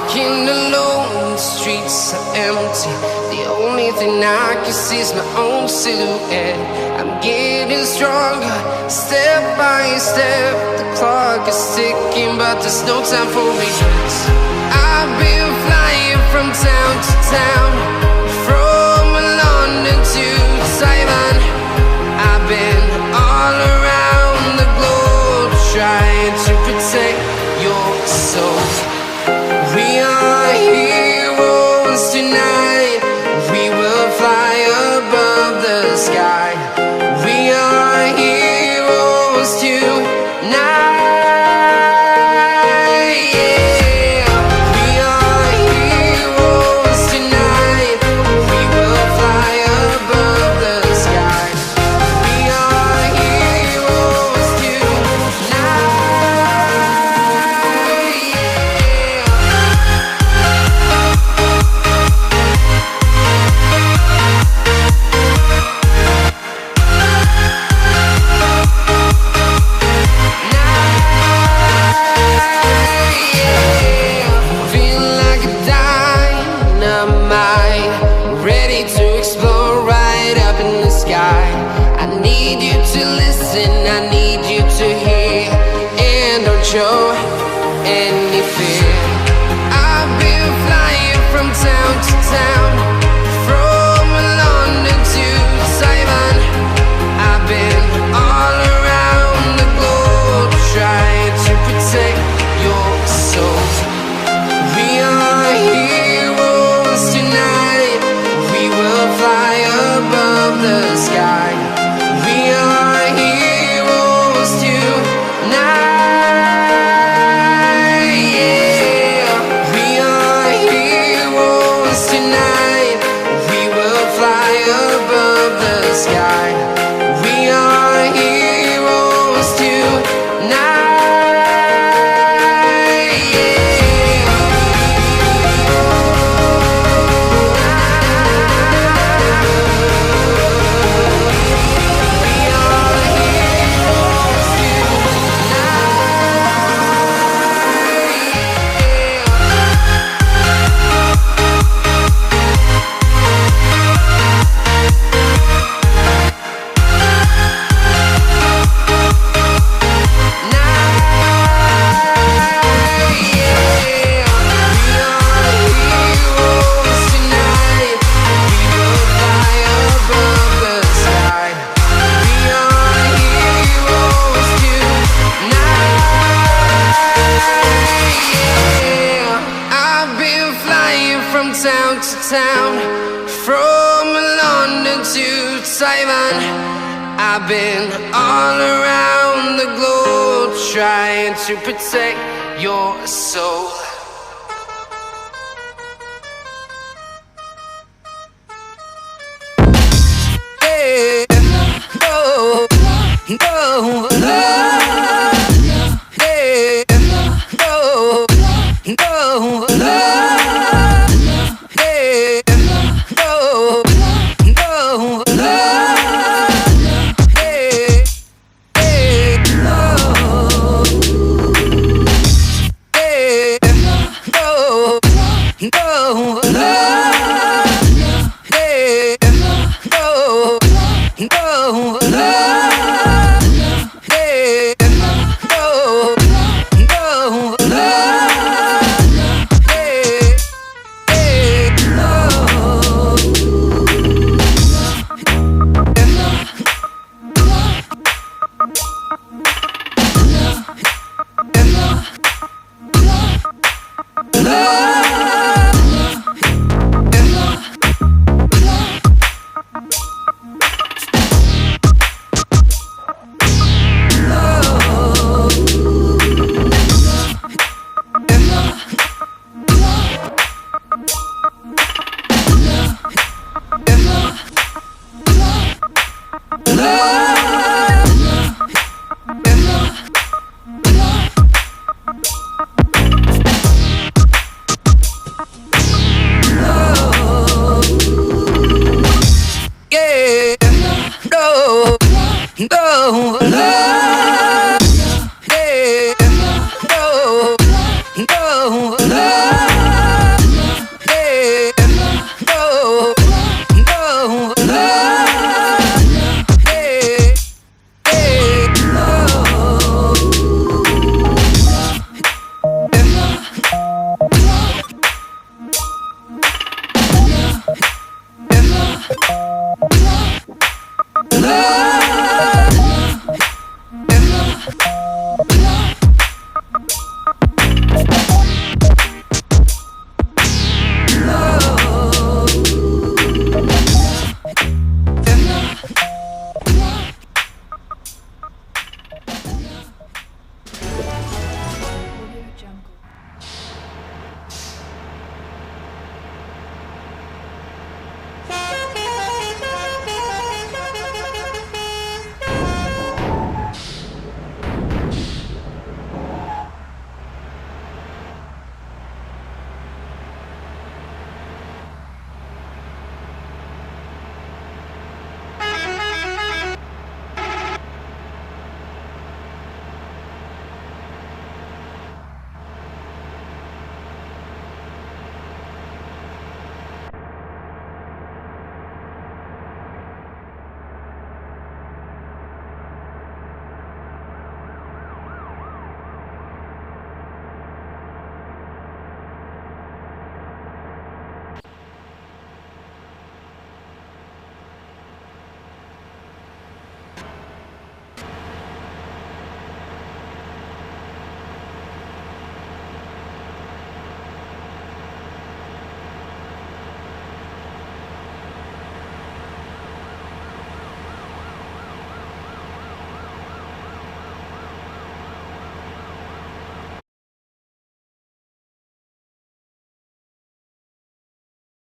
Walking alone, the streets are empty. The only thing I can see is my own silhouette. I'm getting stronger, step by step. The clock is ticking, but there's no time for regrets. I've been flying from town to town, from London to Taiwan. I've been all around the globe, trying to protect your soul. We are heroes tonight. We will fly above the sky. We are heroes tonight. Yeah. We are heroes tonight. We will fly above the sky. We are heroes tonight. I need you to hear and don't show any fear. I've been flying from town to town, from London to Taiwan. I've been all around the globe, trying to protect your soul. We are heroes tonight. We will fly above the sky. We are heroes tonight. Yeah. We are heroes tonight. We will fly above the sky. We are heroes tonight. Town to town, from London to Taiwan. I've been all around the globe, trying to protect your soul. Yeah, no, no, no. Yeah, no, no, no. Yeah, no, no, no.